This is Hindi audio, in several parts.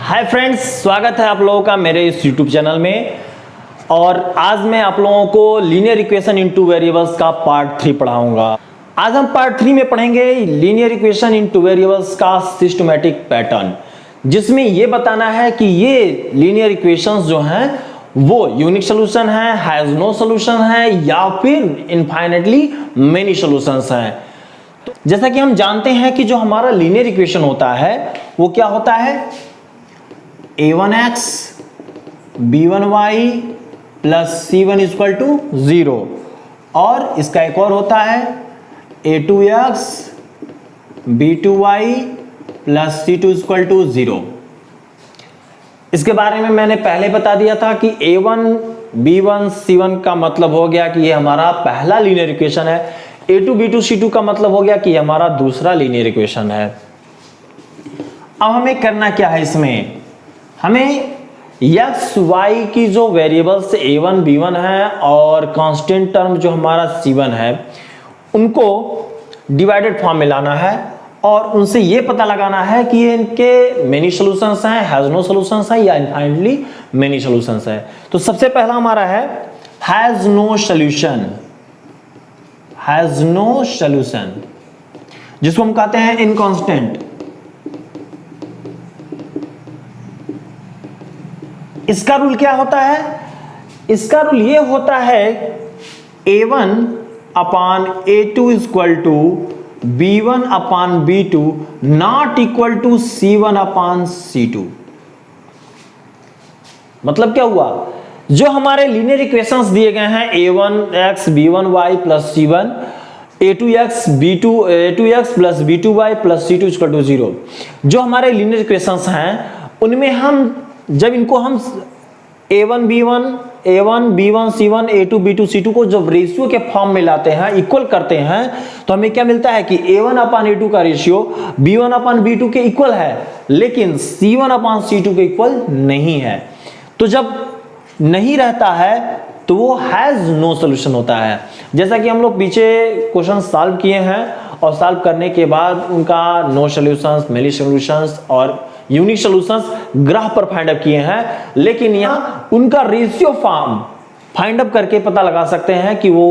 हाय फ्रेंड्स, स्वागत है आप लोगों का मेरे इस यूट्यूब चैनल में। और आज मैं आप लोगों को लीनियर इक्वेशन इनटू वेरिएबल्स का पार्ट 3 पढ़ाऊंगा। आज हम पार्ट 3 में पढ़ेंगे लीनियर इक्वेशन इनटू वेरिएबल्स का सिस्टमैटिक पैटर्न, जिसमें ये बताना है कि ये लीनियर इक्वेशंस जो हैं वो यूनिक सोल्यूशन है, हैज नो सोल्यूशन है, या फिर इनफाइनाइटली मेनी सॉल्यूशंस हैं। तो जैसा कि हम जानते हैं कि जो हमारा लीनियर इक्वेशन होता है वो क्या होता है, a1x b1y plus c1 equal to 0, और इसका एक और होता है a2x b2y plus c2 equal to 0। इसके बारे में मैंने पहले बता दिया था कि a1 b1 c1 का मतलब हो गया कि ये हमारा पहला लीनियर इक्वेशन है, a2 b2 c2 का मतलब हो गया कि ये हमारा दूसरा लीनियर इक्वेशन है। अब हमें करना क्या है, इसमें हमें x y की जो वेरिएबल्स a1 b1 है और कांस्टेंट टर्म जो हमारा c1 है उनको डिवाइडेड फॉर्म में लाना है और उनसे ये पता लगाना है कि ये इनके मेनी सॉल्यूशंस हैं, हैज नो सॉल्यूशंस हैं, या इनफाइनाइटली मेनी सॉल्यूशंस है। तो सबसे पहला हमारा है has no solution, has no solution, जिसको हम कहते हैं इनकांस्टेंट। इसका रूल क्या होता है, इसका रूल ये होता है a1 upon a2 equal to b1 upon b2 not equal to c1 upon c2। मतलब क्या हुआ, जो हमारे लीनियर इक्वेशंस दिए गए हैं a1x b1y plus c1, a2x plus b2y plus c2 equal to 0, जो हमारे लीनियर इक्वेशंस हैं उनमें हम जब इनको हम a1 b1 c1 a2 b2 c2 को जब रेशियो के फॉर्म में लाते हैं, इक्वल करते हैं, तो हमें क्या मिलता है कि a1 अपान a2 का रेशियो b1 अपान b2 के इक्वल है, लेकिन c1 अपान c2 के इक्वल नहीं है। तो जब नहीं रहता है तो वो हैज नो सॉल्यूशन होता है। जैसा कि हम लोग पीछे क्वेश्चन सॉल्व किए हैं और सॉल्व करने के बाद उनका नो सॉल्यूशंस, मेनी सॉल्यूशंस और यूनिक सॉल्यूशंस ग्राफ पर फाइंड अप किए हैं, लेकिन यहां उनका रेशियो फॉर्म फाइंड अप करके पता लगा सकते हैं कि वो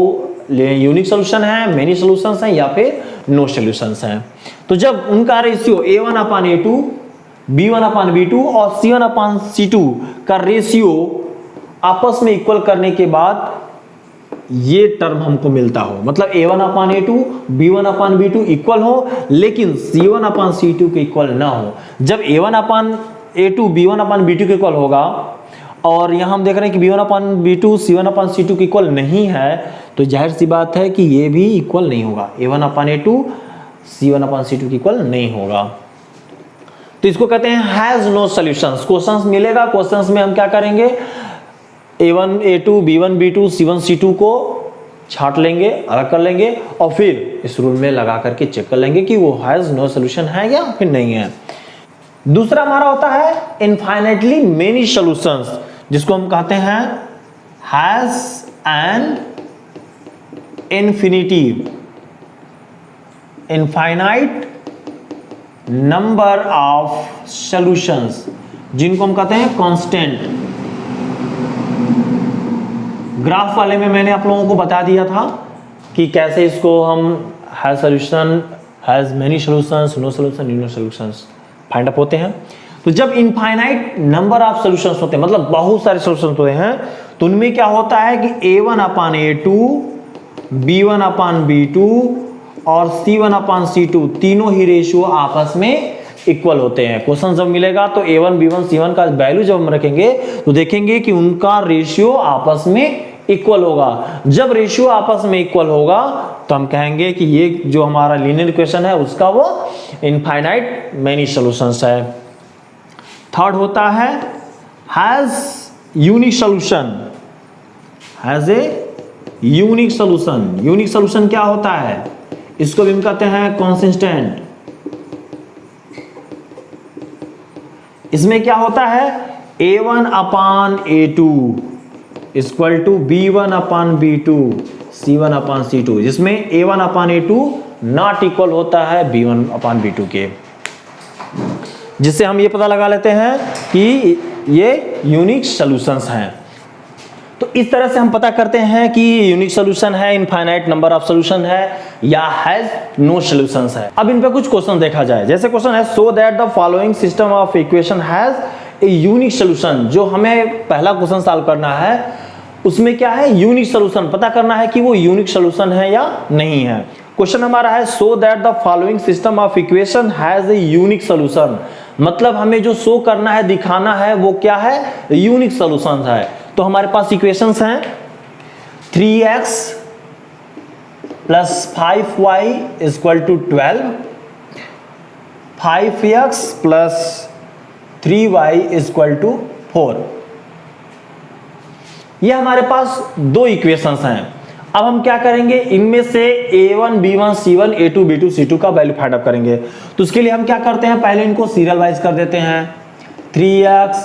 यूनिक सॉल्यूशन है, मेनी सॉल्यूशंस हैं, या फिर नो सॉल्यूशंस हैं। तो जब उनका ratio a1 upon a2, b1 upon b2 और c1 अपान c2 का रेशियो आपस में इक्वल करने के बाद ये टर्म हमको मिलता हो, मतलब a1 upon a2 b1 upon b2 equal हो, लेकिन c1 अपान c2 के इक्वल ना हो। जब a1 upon a2 b1 upon b2 के इक्वल होगा और यहां हम देख रहे हैं कि b1 upon b2 c1 upon c2 के इक्वल नहीं है, तो जाहिर सी बात है कि ये भी इक्वल नहीं होगा, a1 upon a2 c1 upon c2 के इक्वल नहीं होगा। तो इसको कहते हैं हैज नो सॉल्यूशंस। क्वेश्चंस मिलेगा, क्वेश्चंस में हम क्या करेंगे, a1 a2 b1 b2 c1 c2 को छांट लेंगे, अलग कर लेंगे और फिर इस रूल में लगा करके चेक कर लेंगे कि वो हैज नो सॉल्यूशन है या फिर नहीं है। दूसरा हमारा होता है इनफाइनाइटली मेनी सॉल्यूशंस, जिसको हम कहते हैं has an infinite number of solutions, जिनको हम कहते हैं कांस्टेंट। ग्राफ वाले में मैंने आप लोगों को बता दिया था कि कैसे इसको हम has solution, has many solutions, no solution, no solutions find up होते हैं। तो जब इनफाइनाइट नंबर ऑफ सॉल्यूशंस होते हैं, मतलब बहुत सारे सॉल्यूशंस होते हैं, तो उनमें क्या होता है कि a1 upon a2, b1 upon b2 और c1 अपान c2 तीनों ही रेशियो आपस में इक्वल होते हैं। क्वेश्चन जब मिलेगा तो a1 b1 c1 का वैल्यू जब हम रखेंगे तो देखेंगे कि उनका रेशियो आपस में इक्वल होगा। जब रेशियो आपस में इक्वल होगा तो हम कहेंगे कि ये जो हमारा लीनियर इक्वेशन है उसका वो इनफाइनाइट मेनी सॉल्यूशंस है। थर्ड होता है has unique solution, has a unique solution. Unique solution क्या होता है, इसको भी हम कहते हैं कंसिस्टेंट। इसमें क्या होता है a1 upon a2 equal to b1 upon b2 c1 upon c2, जिसमें a1 upon a2 not equal होता है b1 अपान b2 के। जिससे हम ये पता लगा लेते हैं कि ये यूनिक सॉल्यूशंस हैं। तो इस तरह से हम पता करते हैं कि यूनिक सॉल्यूशन है, इनफाइनाइट नंबर ऑफ सॉल्यूशन है, या हैज नो सॉल्यूशंस है। अब इन पे कुछ क्वेश्चन देखा जाए। जैसे क्वेश्चन है so that the following system of equation has a unique solution. जो हमें पहला क्वेश्चन सॉल्व करना है उसमें क्या है, यूनिक सॉल्यूशन पता करना है कि वो यूनिक सॉल्यूशन है या नहीं है। क्वेश्चन हमारा है so that the following system of equation has a unique solution. मतलब हमें जो शो करना है, दिखाना है, वो क्या है, यूनिक सॉल्यूशन है। तो हमारे पास इक्वेशंस हैं 3x plus 5y equal to 12, 5x plus 3y equal to 4। ये हमारे पास दो इक्वेशंस हैं। अब हम क्या करेंगे, इनमें से a1 b1 c1 a2 b2 c2 का वैल्यू फाइंड आउट करेंगे। तो उसके लिए हम क्या करते हैं, पहले इनको सीरियल वाइज कर देते हैं। 3x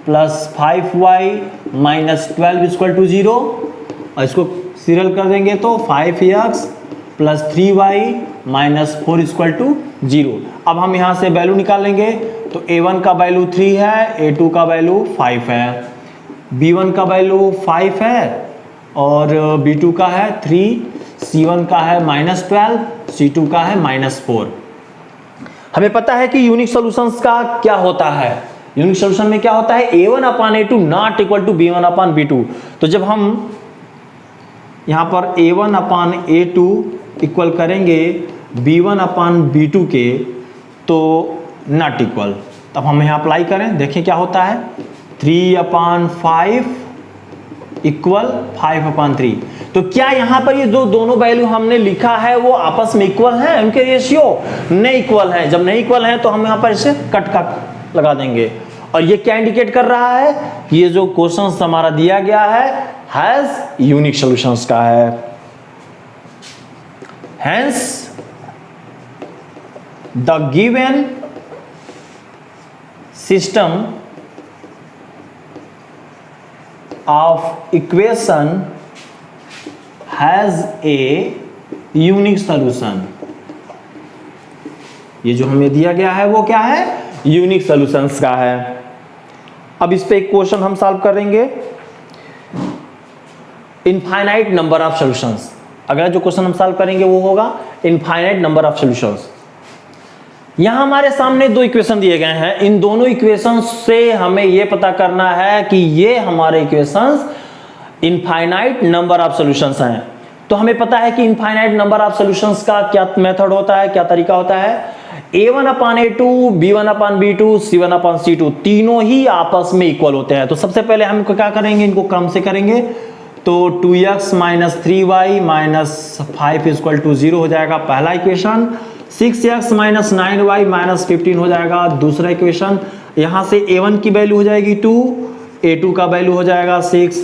plus 5y minus 12 equal to 0, और इसको सीरियल कर देंगे तो 5x plus 3y minus 4 equal to 0। अब हम यहाँ से वैल्यू निकालेंगे तो a1 का वैल्यू 3 है, a2 का वैल्यू 5 है, b1 का वैल्यू 5 है और b2 का है 3, c1 का है माइनस 12, c2 का है माइनस 4। हमें पता है कि यूनिक सॉल्यूशंस का क्या होता है। यूनिक सॉल्यूशन में क्या होता है, a1 upon a2 not equal to b1 upon b2। तो जब हम यहाँ पर a1 अपान a2 इक्वल करेंगे b1 अपान b2 के, तो नॉट इक्वल, तब हम यहाँ अप्लाई करें, देखें क्या होता है। 3 अपान 5 इक्वल 5 अपान 3। तो क्या यहाँ पर ये जो दोनों वैल्यू हमने लिखा है वो आपस में इक्वल हैं, उनके रेशियो नहीं इक्वल हैं। जब नहीं इक्वल हैं तो हम यहाँ पर इसे कट का लगा देंगे। और ये क्या इंडिकेट कर रहा है, ये जो क्वेश्चन हमारा दिया गया है हैज यूनिक सॉल्यूशंस का है। Hence the given system of equation has a unique solution। ये जो हमें दिया गया है वो क्या है, यूनिक सॉल्यूशंस का है। अब इस पे एक क्वेश्चन हम सॉल्व करेंगे, इनफाइनाइट नंबर ऑफ सॉल्यूशंस। अगला जो क्वेश्चन हम सॉल्व करेंगे वो होगा इनफाइनाइट नंबर ऑफ सॉल्यूशंस। यहां हमारे सामने दो इक्वेशन दिए गए हैं। इन दोनों इक्वेशंस से हमें यह पता करना है कि ये हमारे equations infinite number of solutions हैं। तो हमें पता है कि इनफाइनाइट नंबर ऑफ सॉल्यूशंस का क्या मेथड होता है, क्या तरीका होता है। a1 upon a2, b1 upon b2, c1 upon c2 तीनों ही आपस में इक्वल होते हैं। तो सबसे पहले हम क्या करेंगे, इनको क्रम से करेंगे। तो 2x minus 3y minus 5 equal to 0 हो जाएगा पहला equation. 6x minus 9y minus 15 हो जाएगा दूसरा इक्वेशन। यहाँ से a1 की वैल्यू हो जाएगी 2, a2 का वैल्यू हो जाएगा 6,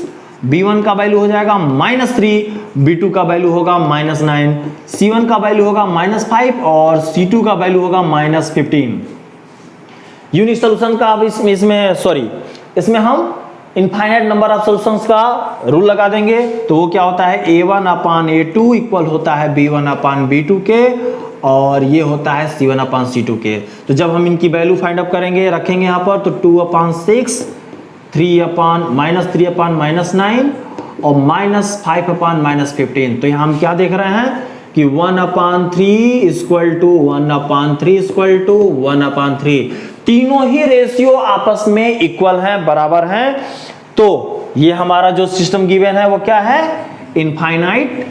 b1 का वैल्यू हो जाएगा माइनस 3, b2 का वैल्यू होगा माइनस 9, c1 का वैल्यू होगा माइनस 5 और c2 का वैल्यू होगा माइनस 15। यूनिक सॉल्यूशन का अब इसमें हम इनफाइनाइट नंबर ऑफ सॉल्यूशंस का रूल लगा देंगे। तो वो क्या होता है, a1 अपान a2 इक्वल होता है b1 अपान b2 के, और ये होता है c1 अपान c2 के। तो जब हम इनकी वैल्यू फाइंड अप करेंगे, रखेंगे यहाँ पर, तो 2 अपान 6, 3 अपान माइनस 9 और माइनस 5 अपान माइनस 15। तो यहाँ हम क्या देख रहे हैं कि 1 upon 3 equal to 1 upon 3 equal to 1 upon 3। तीनों ही रेशियो आपस में इक्वल हैं, बराबर हैं। तो ये हमारा जो सिस्टम गिवन है वो क्या है, इनफाइनाइट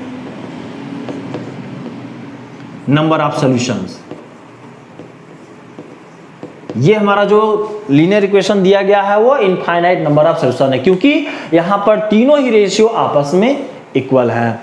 नंबर ऑफ सॉल्यूशंस। ये हमारा जो लीनियर इक्वेशन दिया गया है वो इनफाइनाइट नंबर ऑफ सॉल्यूशन है, क्योंकि यहां पर तीनों ही रेशियो आपस में इक्वल है।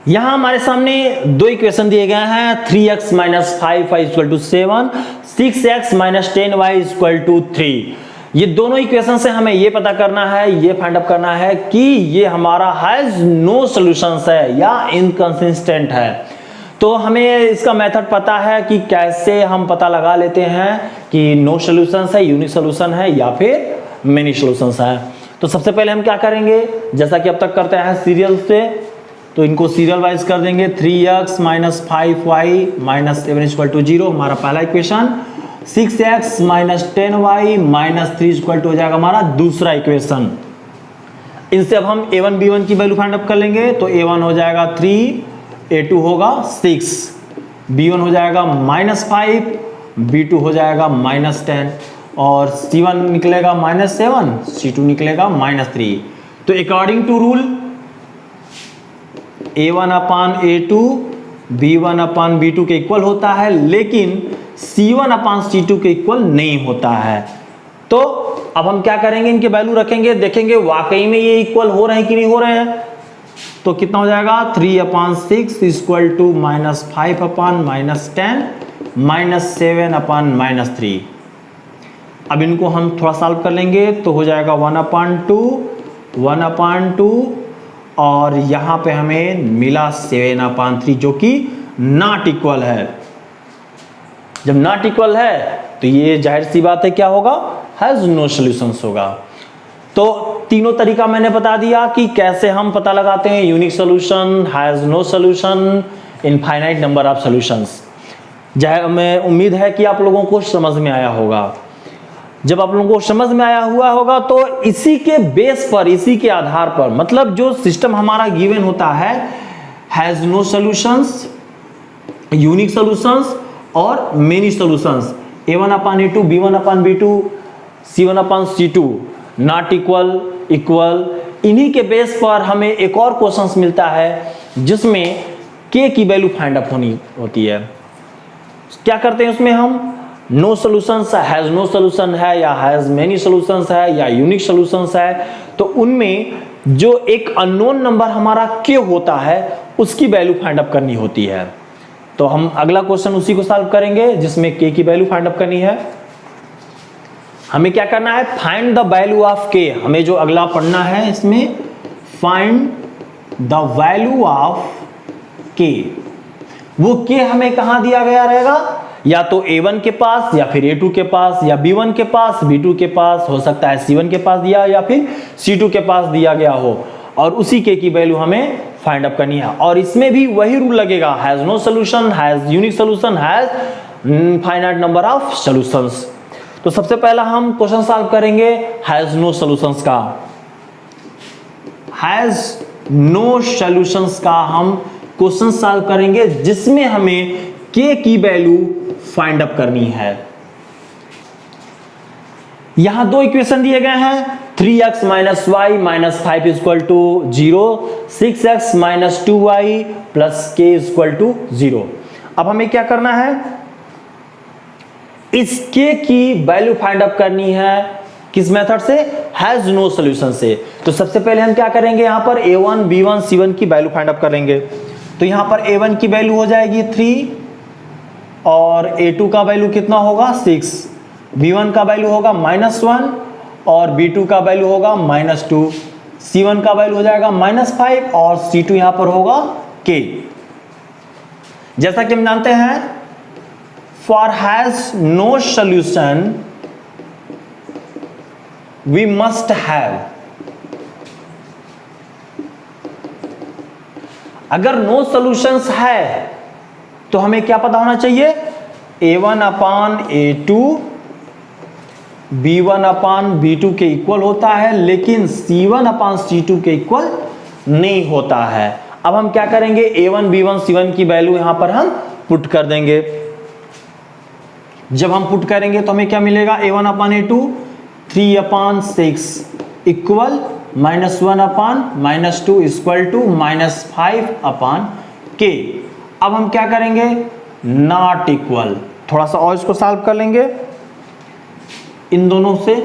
यहां हमारे सामने दो इक्वेशन दिए गए हैं, 3x minus 5y equal to 7, 6x minus 10y equal to 3। ये दोनों इक्वेशन से हमें ये पता करना है, ये फाइंड आउट करना है कि ये हमारा हैज नो सॉल्यूशंस है या इनकंसिस्टेंट है। तो हमें इसका मेथड पता है कि कैसे हम पता लगा लेते हैं कि नो सॉल्यूशंस है, यूनिक सॉल्यूशन है या फिर मेनी सॉल्यूशंस है। तो सबसे पहले हम क्या करेंगे, जैसा कि अब तक करते हैं सीरियल से, तो इनको सीरियल वाइज कर देंगे। 3x minus 5y minus 7 equal to 0 हमारा पहला equation. 6x minus 10y minus 3 equal to हो जाएगा हमारा दूसरा इक्वेशन। इनसे अब हम a1 b1 की वैल्यू फाइंड अप कर लेंगे। तो a1 हो जाएगा 3, a2 होगा 6, b1 हो जाएगा -5, b2 हो जाएगा -10 और c1 निकलेगा -7, c2 निकलेगा -3। तो according to rule a1 upon a2 b1 upon b2 के इक्वल होता है, लेकिन c1 अपान c2 के इक्वल नहीं होता है। तो अब हम क्या करेंगे, इनके वैल्यू रखेंगे, देखेंगे वाकई में ये इक्वल हो रहे हैं कि नहीं हो रहे हैं। तो कितना हो जाएगा 3 अपान 6 इक्वल टू -5 अपान -10 -7 अपान -3। अब इनको हम थोड़ा सॉल्व कर लेंगे तो हो जाएगा 1/2 और यहाँ पे हमें मिला 7/3 जो कि नॉट इक्वल है। जब नॉट इक्वल है तो ये जाहिर सी बात है क्या होगा, हैज नो सॉल्यूशंस होगा। तो तीनों तरीका मैंने बता दिया कि कैसे हम पता लगाते हैं unique solution, has no solution, infinite number of solutions. मैं उम्मीद है कि आप लोगों को समझ में आया होगा। जब आप लोगों को समझ में आया हुआ होगा तो इसी के बेस पर, इसी के आधार पर, मतलब जो सिस्टम हमारा गिवन होता है has no solutions, unique solutions और many solutions, a1 upon a2 b1 upon b2 c1 upon c2 not equal, equal, इन्हीं के बेस पर हमें एक और क्वेश्चन मिलता है जिसमें k की वैल्यू फाइंड अप होनी होती है। क्या करते हैं उसमें हम, no solutions, has no solution है या हैज मेनी सॉल्यूशंस है या यूनिक सॉल्यूशंस है, तो उनमें जो एक अननोन नंबर हमारा k होता है उसकी वैल्यू फाइंड अप करनी होती है। तो हम अगला क्वेश्चन उसी को सॉल्व करेंगे जिसमें k की वैल्यू फाइंड अप करनी है। हमें क्या करना है, find the value of k। हमें जो अगला पढ़ना है इसमें find the value of k। वो k हमें कहां दिया गया रहेगा, या तो a1 के पास या फिर a2 के पास या b1 के पास b2 के पास, हो सकता है c1 के पास दिया या फिर c2 के पास दिया गया हो, और उसी k की वैल्यू हमें फाइंड अप करनी है। और इसमें भी वही रूल लगेगा, has no solution, has unique solution, has finite number of solutions. तो सबसे पहला हम क्वेश्चन सॉल्व करेंगे हैज नो सॉल्यूशंस का। हैज नो सॉल्यूशंस का हम क्वेश्चन सॉल्व करेंगे जिसमें हमें k की वैल्यू फाइंड अप करनी है। यहां दो इक्वेशन दिए गए हैं, 3x minus Y minus 5 equal to 0, 6x minus 2y plus k equal to 0। अब हमें क्या करना है, इस k की वैल्यू फाइंड अप करनी है किस मेथड से, हैज नो सॉल्यूशन से। तो सबसे पहले हम क्या करेंगे, यहां पर a1 b1 c1 की वैल्यू फाइंड अप करेंगे। तो यहां पर a1 की वैल्यू हो जाएगी 3 और a2 का वैल्यू कितना होगा 6, b1 का वैल्यू होगा -1 और b2 का वैल्यू होगा -2, c1 का वैल्यू हो जाएगा -5 और c2 यहां पर होगा k। जैसा कि हम जानते हैं for has no solution we must have, अगर नो सॉल्यूशंस है तो हमें क्या पता होना चाहिए, a1 upon a2 b1 upon b2 के इक्वल होता है, लेकिन c1 अपान c2 के इक्वल नहीं होता है। अब हम क्या करेंगे, a1 b1 c1 की वैल्यू यहां पर हम पुट कर देंगे। जब हम पुट करेंगे तो हमें क्या मिलेगा, a1 upon a2 3 upon 6 equal -1 upon -2 equal to -5 upon k। अब हम क्या करेंगे, नॉट इक्वल, थोड़ा सा और इसको सॉल्व कर लेंगे इन दोनों से,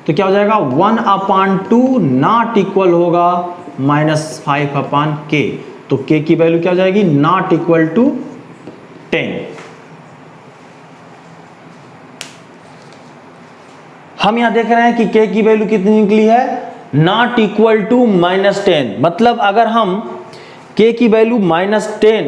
तो क्या हो जाएगा 1/2 नॉट इक्वल होगा -5 अपान k। तो k की वैल्यू क्या हो जाएगी, नॉट इक्वल टू 10। हम यहां देख रहे हैं कि k की वैल्यू कितनी निकली है, नॉट इक्वल टू -10। मतलब अगर हम k की वैल्यू -10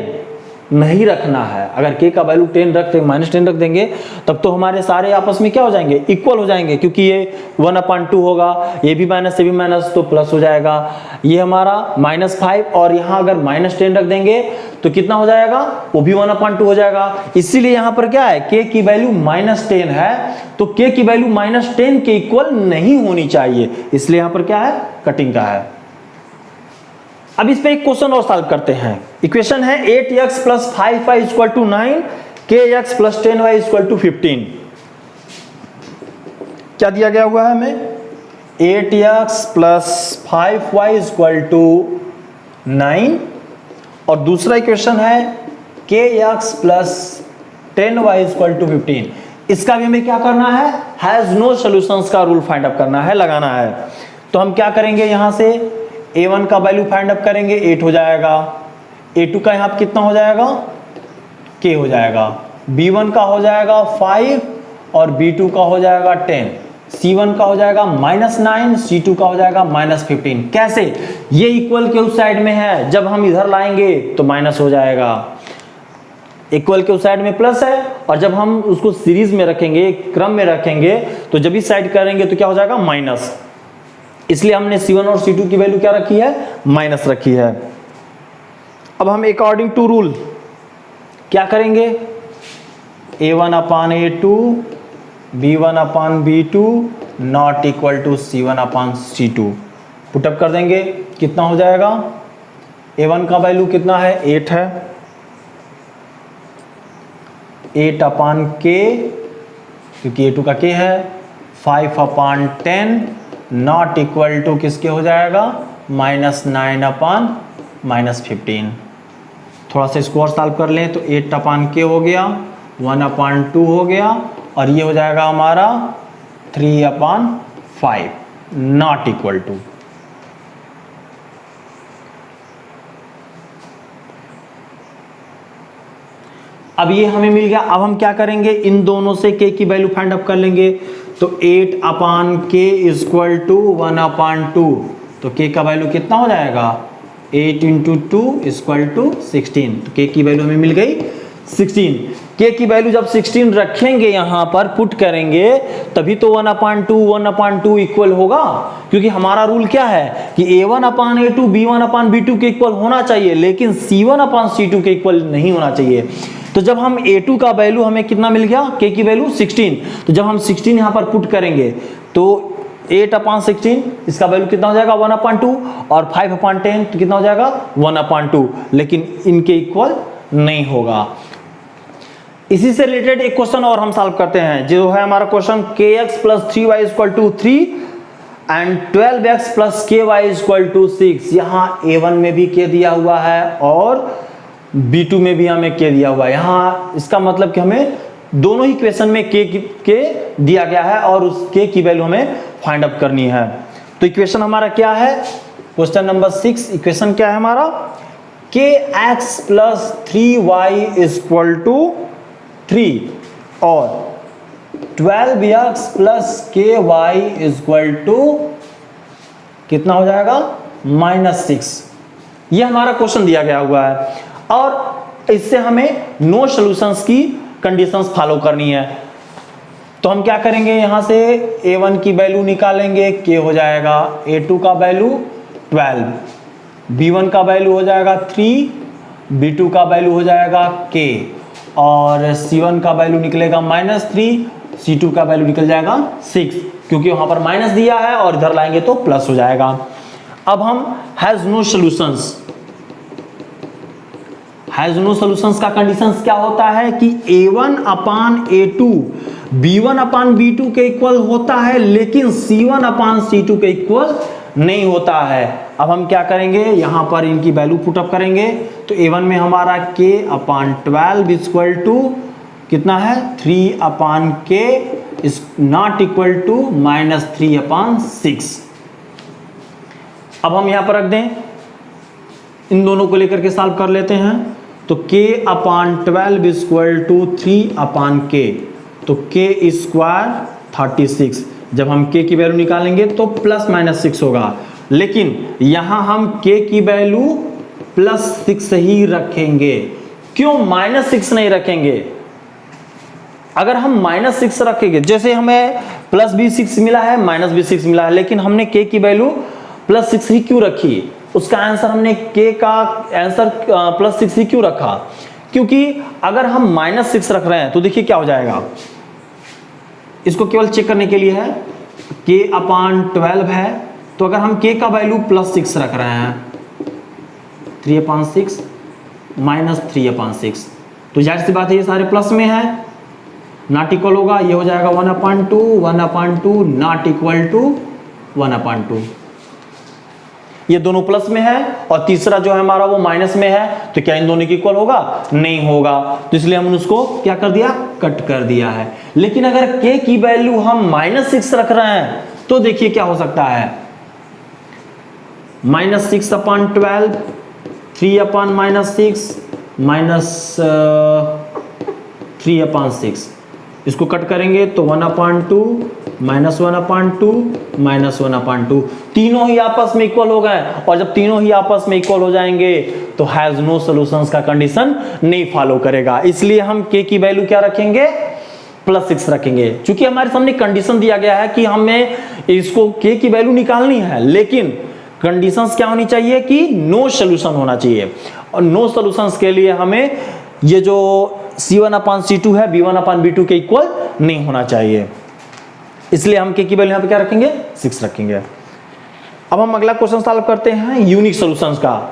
नहीं रखना है। अगर k का वैल्यू 10 रख देंगे, -10 रख देंगे, तब तो हमारे सारे आपस में क्या हो जाएंगे, इक्वल हो जाएंगे, क्योंकि ये 1/2 होगा, ये भी माइनस ये भी माइनस, तो प्लस हो जाएगा। ये हमारा -5 और यहाँ अगर -10 रख देंगे तो कितना हो जाएगा, वो भी 1/2 हो जाएगा। इसीलिए यहाँ पर क्या है, k की वैल्यू -10 है, तो k की वैल्यू -10 के इक्वल नहीं होनी चाहिए, इसलिए यहाँ पर क्या है, कटिंग का है। अब इस पे एक क्वेश्चन और सॉल्व करते हैं। इक्वेशन है 8x + 5y = 9, kx + 10y = 15। क्या दिया गया हुआ है हमें, 8x + 5y = 9 और दूसरा इक्वेशन है kx + 10y = 15। इसका भी हमें क्या करना है, हैज नो सॉल्यूशंस का रूल फाइंड आउट करना है, लगाना है। तो हम क्या करेंगे, यहां से a1 का वैल्यू फाइंड आउट करेंगे, 8 हो जाएगा, a2 का यहाँ कितना हो जाएगा, k हो जाएगा, b1 का हो जाएगा 5 और b2 का हो जाएगा 10, c1 का हो जाएगा -9, c2 का हो जाएगा -15। कैसे, ये इक्वल के उस साइड में है, जब हम इधर लाएंगे तो माइनस हो जाएगा, इक्वल के उस साइड में प्लस है, और जब हम उसको सीरीज में रखेंगे, क्रम में रखेंगे, तो जब इस साइड करेंगे तो क्या हो जाएगा, माइनस। इसलिए हमने c1 और c2 की वैल्यू क्या रखी है, माइनस रखी है। अब हम अकॉर्डिंग टू रूल क्या करेंगे, a1/a2 b1/b2 not equal to c1/c2 put up कर देंगे, कितना हो जाएगा, a1 का वैल्यू कितना है, 8 है, 8/k क्योंकि a2 का k है, 5/10 नॉट इक्वल टू किसके हो जाएगा, -9/-15। थोड़ा सा इसको और सॉल्व कर लें तो 8/k हो गया, 1/2 हो गया, और ये हो जाएगा हमारा 3/5 नॉट इक्वल टू। अब ये हमें मिल गया। अब हम क्या करेंगे, इन दोनों से k की वैल्यू फाइंड आउट कर लेंगे, तो 8/k = 1/2, तो k का वैल्यू कितना हो जाएगा, 8 × 2 = 16, तो k की वैल्यू हमें मिल गई 16। k की वैल्यू जब 16 रखेंगे, यहां पर पुट करेंगे, तभी तो 1/2 इक्वल होगा, क्योंकि हमारा रूल क्या है कि a1/a2 b1/b2 के इक्वल होना चाहिए, लेकिन c1/c2 के इक्वल नहीं होना चाहिए। तो जब हम a2 का वैल्यू हमें कितना मिल गया, k की वैल्यू 16, तो जब हम 16 यहां पर पुट करेंगे तो 8/16 इसका वैल्यू कितना हो जाएगा, 1/2, और 5/10 तो कितना हो जाएगा, 1/2, लेकिन इनके इक्वल नहीं होगा। इसी से रिलेटेड एक क्वेश्चन और हम सॉल्व करते हैं, जो है हमारा question kx + 3y = 3 and 12x + ky = 6। यहाँ a1 में भी k दिया हुआ है और b2 में भी हमें k दिया हुआ है। यहाँ इसका मतलब कि हमें दोनों ही इक्वेशन में k दिया गया है और उस k की वैल्यू हमें फाइंड आउट करनी है। तो इक्वेशन हमारा क्या है, क्वेश्चन नंबर 6 इक्वेशन क्या है हमारा, kx + 3y = 3 और 12x + ky = कितना हो जाएगा, -6। ये हमारा क्वेश्चन दिया गया हुआ है और इससे हमें नो सॉल्यूशंस की कंडीशंस फॉलो करनी है। तो हम क्या करेंगे, यहां से a1 की वैल्यू निकालेंगे, k हो जाएगा, a2 का वैल्यू 12, b1 का वैल्यू हो जाएगा 3, b2 का वैल्यू हो जाएगा k, और c1 का वैल्यू निकलेगा -3, c2 का वैल्यू निकल जाएगा 6, क्योंकि वहां पर माइनस दिया है और इधर लाएंगे तो प्लस हो जाएगा। अब हम has no solutions, has no solutions का कंडीशंस क्या होता है कि a1/a2 b1/b2 के इक्वल होता है, लेकिन c1/c2 के इक्वल नहीं होता है। अब हम क्या करेंगे, यहां पर इनकी वैल्यू पुटअप करेंगे, तो a1 में हमारा k/12 = कितना है, 3/k is not equal to -3/6। अब हम यहां पर रख दें, इन दोनों को लेकर के सॉल्व कर लेते हैं। तो k/12 = 3/k, तो k² 36। जब हम k की वैल्यू निकालेंगे तो +-6 होगा, लेकिन यहां हम k की वैल्यू +6 ही रखेंगे, क्यों -6 नहीं रखेंगे? अगर हम -6 रखेंगे, जैसे हमें +b6 मिला है, -b6 मिला है, लेकिन हमने k की वैल्यू +6 ही क्यों रखी? उसका आंसर हमने k का आंसर +6 ही क्यों रखा? क्योंकि अगर हम -6 रख रहे हैं तो देखिए क्या हो जाएगा, इसको केवल चेक करने के लिए है, k/12 है, तो अगर हम k का वैल्यू +6 रख रहे हैं 3/6 -3/6, तो जाहिर सी बात है ये सारे प्लस में है, नॉट इक्वल होगा, ये हो जाएगा 1/2 नॉट इक्वल टू 1/2, ये दोनों प्लस में है, और तीसरा जो है हमारा वो माइनस में है, तो क्या इन दोनों की इक्वल होगा? नहीं होगा, तो इसलिए हमने उसको क्या कर दिया? कट कर दिया है। लेकिन अगर k की वैल्यू हम -6 रख रहे हैं तो देखिए क्या हो सकता है, -6/12 3/6 -3/6, इसको कट करेंगे तो 1/2 -1/2 -1/2, तीनों ही आपस में इक्वल हो गए, और जब तीनों ही आपस में इक्वल हो जाएंगे तो हैज नो सॉल्यूशंस का कंडीशन नहीं फॉलो करेगा, इसलिए हम k की वैल्यू क्या रखेंगे? +6 रखेंगे। चूंकि हमारे सामने कंडीशन दिया गया है कि हमें इसको k की वैल्यू निकालनी है, लेकिन कंडीशंस क्या होनी चाहिए कि नो सॉल्यूशन होना चाहिए, और नो सॉल्यूशंस के लिए हमें ये जो C1/C2 है B1/B2 के इक्वल नहीं होना चाहिए, इसलिए हम k की वैल्यू यहाँ पे क्या रखेंगे? 6 रखेंगे। अब हम अगला क्वेश्चन सॉल्व करते हैं यूनिक सॉल्यूशंस का।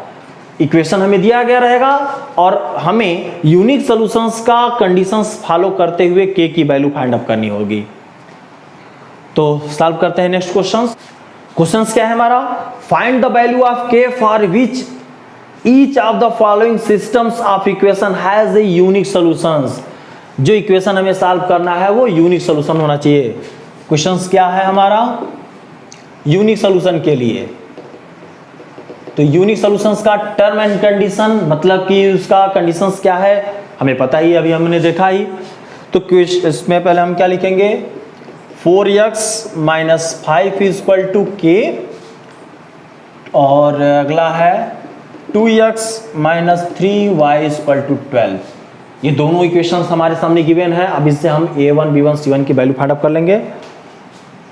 इक्वेशन हमें दिया गया रहेगा और हमें यूनिक सॉल्यूशंस का कंडीशंस फॉलो करते हुए k की वैल्यू फाइंड आउट करनी होगी। तो सॉल्व करते हैं नेक्स्ट क्वेश्चन क्या है हमारा? Find the value of k for which each of the following systems of equation has a unique solutions. जो इक्वेशन हमें सॉल्व करना है वो यूनिक सॉल्यूशन होना चाहिए। क्वेश्चन क्या है हमारा यूनिक सॉल्यूशन के लिए? तो यूनिक सॉल्यूशंस का टर्म एंड कंडीशन, मतलब कि उसका कंडीशंस क्या है हमें पता ही, अभी हमने देखा ही। तो इसमें पहले हम क्या लिखेंगे? 4x - 5 = k, और अगला है 2x - 3y = 12। ये दोनों इक्वेशंस हमारे सामने गिवन है। अब इससे हम a1 b1 c1 की वैल्यू फाइंड आउट कर लेंगे,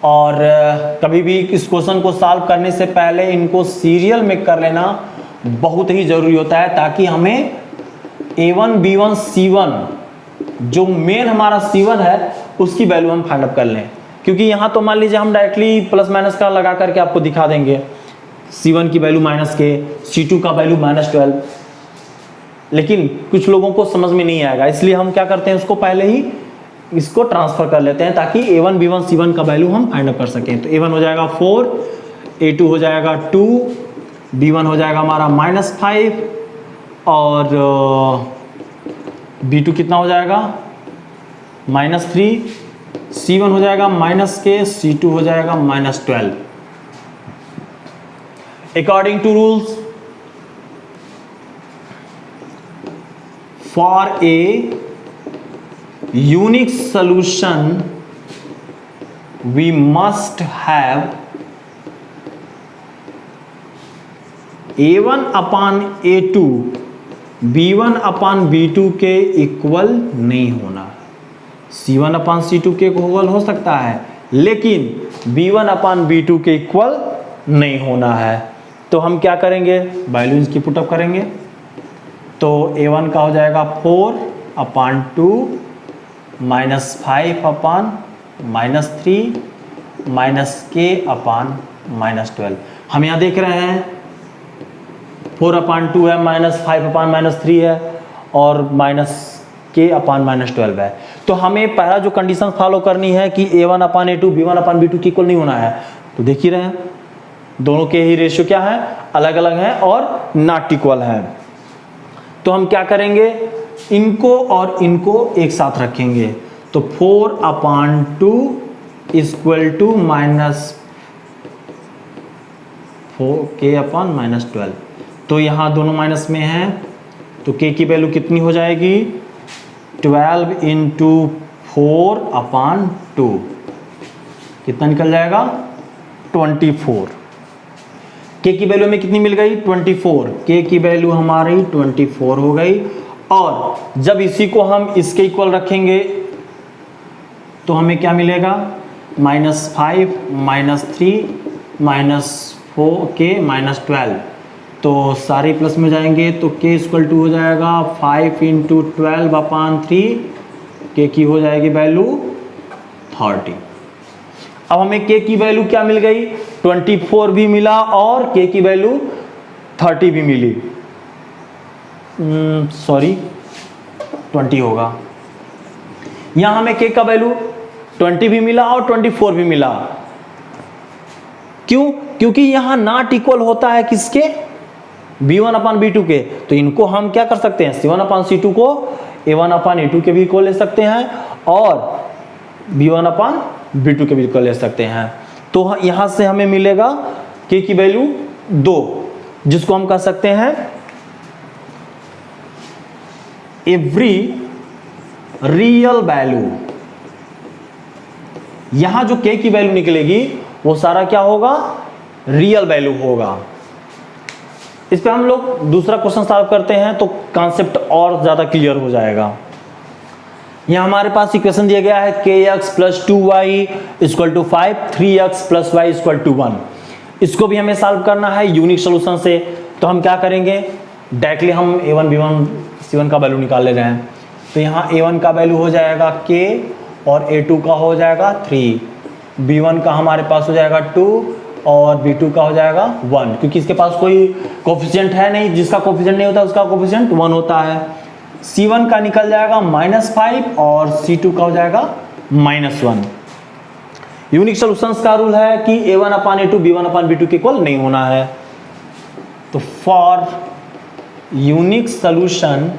और कभी भी इस क्वेश्चन को सॉल्व करने से पहले इनको सीरियल में कर लेना बहुत ही जरूरी होता है, ताकि हमें a1 b1 c1 जो मेन हमारा c1 है उसकी वैल्यू हम फाइंड आउट कर लें। क्योंकि यहाँ तो मान लीजिए हम डायरेक्टली प्लस माइनस का लगा करके आपको दिखा देंगे, c1 की वैल्यू -k, c2 का वैल्यू -12, लेकिन कुछ लोगों को समझ में नहीं आएगा, इसलिए हम क्या करते हैं उसको पहले ही इसको ट्रांसफर कर लेते हैं, ताकि a1 b1 c1 का वैल्यू हम फाइंड आउट कर सकें। तो a1 हो जाएगा 4, a2 हो जाएगा 2, b1 हो जाएगा हमारा -5, और b2 कितना हो जाएगा? -3, c1 हो जाएगा -k, c2 हो जाएगा -12। According to rules, for a unique solution we must have a1/a2 b1/b2 के इक्वल नहीं होना। c1/c2 के इक्वल हो सकता है, लेकिन b1/b2 के इक्वल नहीं होना है। तो हम क्या करेंगे? वैल्यूज की पुटअप करेंगे। तो a1 का हो जाएगा 4/2 -5/-3 -k/-12। हम यहाँ देख रहे हैं 4/2 है, -5/-3 है, और -k/-12 है। तो हमें पहला जो कंडीशन फॉलो करनी है कि a1/a2 b1/b2 की इक्वल नहीं होना है। तो देख ही रहे हैं दोनों के ही रेशियो क्या है? अलग अलग हैं और नॉट इक्वल है। तो हम क्या करेंगे? इनको और इनको एक साथ रखेंगे। तो 4/2 = -4k/-12। तो यहाँ दोनों माइनस में हैं, तो k की वैल्यू कितनी हो जाएगी? 12 × 4/2 कितना निकल जाएगा? 24। k की वैल्यू में कितनी मिल गई? 24। k की वैल्यू हमारी 24 हो गई, और जब इसी को हम इसके इक्वल रखेंगे तो हमें क्या मिलेगा, -5 -3 -4k -12, तो सारे प्लस में जाएंगे तो k इक्वल टू हो जाएगा 5 × 12/3, k की हो जाएगी वैल्यू 30। अब हमें k की वैल्यू क्या मिल गई, 24 भी मिला और k की वैल्यू 30 भी मिली, सॉरी 20 होगा। यहां हमें k का वैल्यू 20 भी मिला और 24 भी मिला। क्यों? क्योंकि यहां नॉट इक्वल होता है किसके, b1/b2 के, तो इनको हम क्या कर सकते हैं, c1/c2 को a1/a2 के भी इक्वल ले सकते हैं और b1/b2 के भी इक्वल ले सकते हैं। तो यहां से हमें मिलेगा k की वैल्यू 2, जिसको हम कह सकते हैं एवरी रियल वैल्यू। यहां जो k की वैल्यू निकलेगी वो सारा क्या होगा, रियल वैल्यू होगा। इस पे हम लोग दूसरा क्वेश्चन सॉल्व करते हैं तो कॉन्सेप्ट और ज्यादा क्लियर हो जाएगा। यहां हमारे पास इक्वेशन दिया गया है kx + 2y = 5, 3x + y = 1। इसको भी हमें सॉल्व करना है यूनिक सॉल्यूशन से। तो हम क्या करेंगे, डायरेक्टली हम a1 b1 c1 का वैल्यू निकाल ले रहे हैं। तो यहाँ a1 का वैल्यू हो जाएगा k और a2 का हो जाएगा 3, b1 का हमारे पास हो जाएगा 2 और b2 का हो जाएगा 1, क्योंकि इसके पास कोई कोफिशिएंट है नहीं, जिसका कोफिशिएंट नहीं होता उसका कोफिशिएंट 1 होता है। c1 का निकल जाएगा -5 और c2 का हो जाएगा -1। यूनिक सॉल्यूशंस का रूल है कि a1/a2 b1/b2 के इक्वल नहीं होना है। तो for unique solution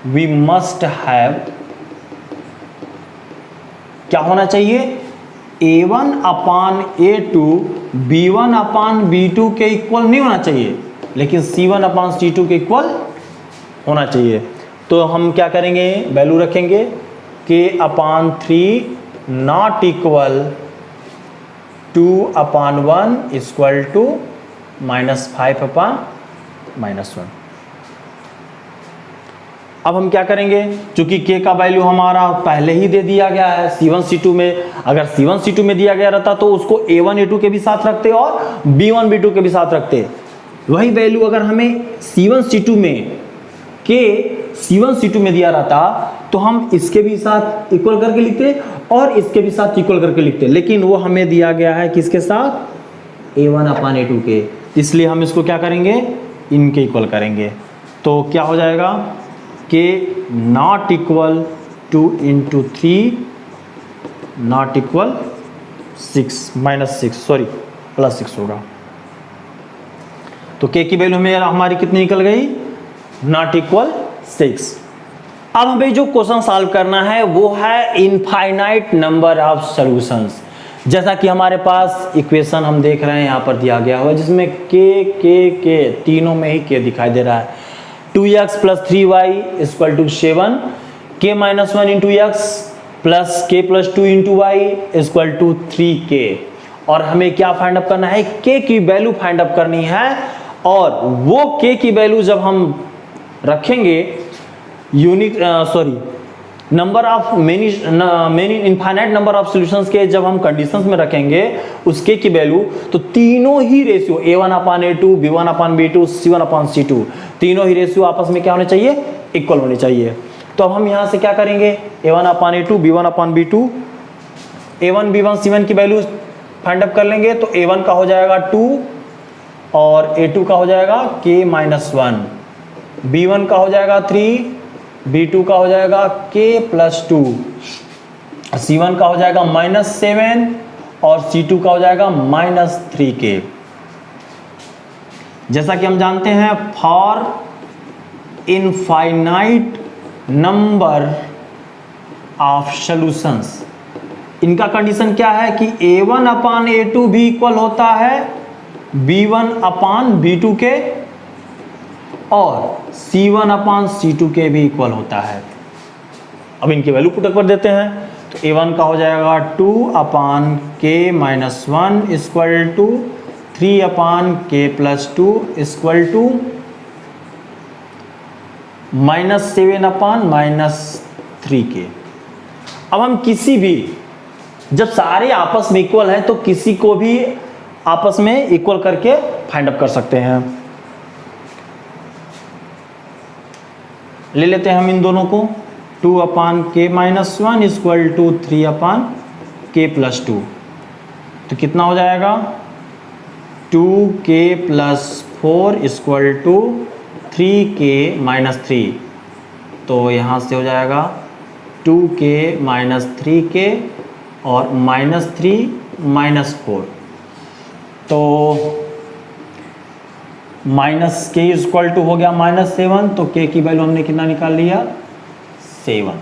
we must have, क्या होना चाहिए, a1/a2 b1/b2 के इक्वल नहीं होना चाहिए, लेकिन c1/c2 के इक्वल होना चाहिए। तो हम क्या करेंगे, वैल्यू रखेंगे k/3 not equal 2/1 equal to -5/-1। अब हम क्या करेंगे, चूंकि k का वैल्यू हमारा पहले ही दे दिया गया है c1 c2 में, अगर c1 c2 में दिया गया रहता तो उसको a1 a2 के भी साथ रखते और b1 b2 के भी साथ रखते। वही वैल्यू अगर हमें c1 c2 में k c1 c2 में दिया रहता तो हम इसके भी साथ इक्वल करके लिखते और इसके भी साथ इक्वल करके लिखते, लेकिन वो हमें दिया गया है किसके साथ, a1/a2 के, इसलिए हम इसको क्या करेंगे, इनके इक्वल करेंगे। तो क्या हो जाएगा, k not equal 2 × 3 not equal 6 sorry +6 होगा। तो k की वैल्यू हमें हमारी कितनी निकल गई, नॉट इक्वल 6। अब हमें जो क्वेश्चन सॉल्व करना है वो है इनफाइनाइट नंबर ऑफ सॉल्यूशंस। जैसा कि हमारे पास इक्वेशन हम देख रहे हैं यहाँ पर दिया गया हुआ, जिसमें k तीनों में ही k दिखाई दे रहा है। 2x + 3y = 7, k - 1 × x + k + 2 × y = 3k। और हमें क्या फाइंड अप करना है, k की वैल्यू फाइंड अप करनी है। और वो k की वैल्यू जब हम रखेंगे number of many infinite number of solutions के जब हम कंडीशंस में रखेंगे उस k की वैल्यू, तो तीनों ही रेशियो a1/a2 b1/b2 c1/c2 तीनों ही रेशियो आपस में क्या होने चाहिए, इक्वल होने चाहिए। तो अब हम यहां से क्या करेंगे, a1/a2 b1/b2 a1 b1 c1 की वैल्यू फाइंड अप कर लेंगे। तो a1 का हो जाएगा 2 और a2 का हो जाएगा k - 1, b1 का हो जाएगा 3, b2 का हो जाएगा k + 2, c1 का हो जाएगा -7 और c2 का हो जाएगा -3k। जैसा कि हम जानते हैं for infinite number of solutions, इनका कंडीशन क्या है कि a1/a2 भी इक्वल होता है b1/b2 के और c1/c2 के भी इक्वल होता है। अब इनकी वैल्यू पुट कर देते हैं। तो a1 का हो जाएगा 2/k - 1 = 3/k + 2 = -7/-3k। अब हम किसी भी, जब सारे आपस में इक्वल है तो किसी को भी आपस में इक्वल करके फाइंड आउट कर सकते हैं। ले लेते हैं हम इन दोनों को, 2/k-1 इक्वल टू 3/k+2। तो कितना हो जाएगा, 2k+4 इक्वल टू 3k-3। तो यहाँ से हो जाएगा 2k-3k और -3 -4। तो -k इक्वल टू हो गया -7। तो k की वैल्यू हमने कितना निकाल लिया, 7।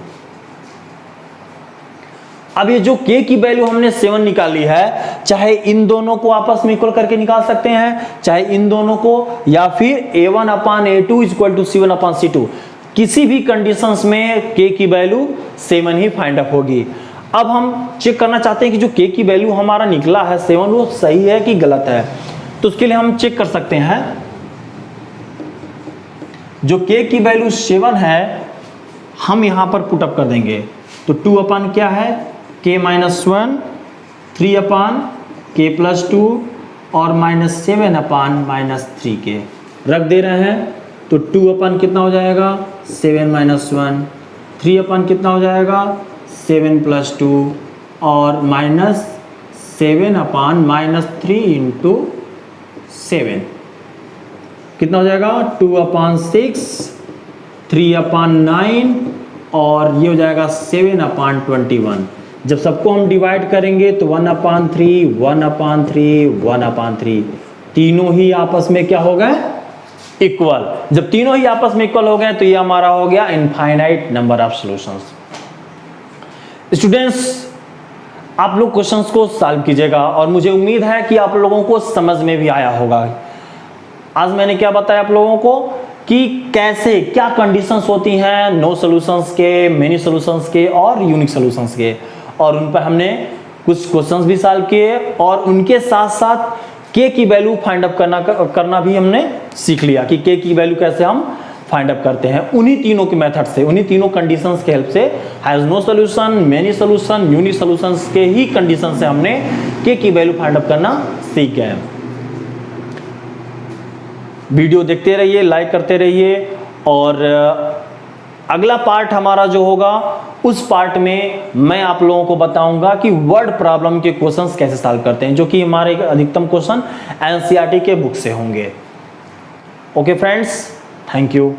अब ये जो k की वैल्यू हमने 7 निकाली है, चाहे इन दोनों को आपस में इक्वल करके निकाल सकते हैं, चाहे इन दोनों को, या फिर a1/a2 इक्वल टू c1/c2। किसी भी कंडीशंस में k की वैल्यू 7 ही फाइंड आउट होगी। अब हम चेक करना चाहते हैं कि जो k की वैल्यू हमारा निकला है 7, वो सही है कि गलत है। तो उसके लिए हम चेक कर सकते हैं, जो k की वैल्यू 7 है हम यहां पर पुटअप कर देंगे। तो 2 क्या है, k-1, 3/k+2 और -7/-3k रख दे रहे हैं। तो 2 कितना हो जाएगा, 7-1, 3 कितना हो जाएगा, 7+2 और -7/-3 इंटू 7 कितना हो जाएगा, 2/6, 3/9 और ये हो जाएगा 7/21। जब सबको हम डिवाइड करेंगे तो 1/3, 1/3, 1/3, तीनों ही आपस में क्या हो गए, इक्वल। जब तीनों ही आपस में इक्वल हो गए तो ये हमारा हो गया infinite number of solutions. Students, आप लोग क्वेश्चंस को सॉल्व कीजिएगा और मुझे उम्मीद है कि आप लोगों को समझ में भी आया होगा। आज मैंने क्या बताया आप लोगों को कि कैसे क्या कंडीशंस होती हैं नो सॉल्यूशंस के, मेनी सॉल्यूशंस के और यूनिक सॉल्यूशंस के, और उन पर हमने कुछ क्वेश्चंस भी सॉल्व किए और उनके साथ साथ k की वैल्यू फाइंड अप करना भी हमने सीख लिया कि k की वैल्यू कैसे हम फाइंड अप करते हैं। उन्हीं तीनों के मेथड से, उन्हीं तीनों कंडीशंस के हेल्प से, has no solution, many solution, unique solutions के ही कंडीशन से हमने k की वैल्यू फाइंड अप करना सीख गए। वीडियो देखते रहिए, लाइक करते रहिए, और अगला पार्ट हमारा जो होगा उस पार्ट में मैं आप लोगों को बताऊंगा कि वर्ड प्रॉब्लम के क्वेश्चंस कैसे सॉल्व करते हैं, जो कि हमारे अधिकतम क्वेश्चन एनसीईआरटी के बुक से होंगे। Okay friends, thank you.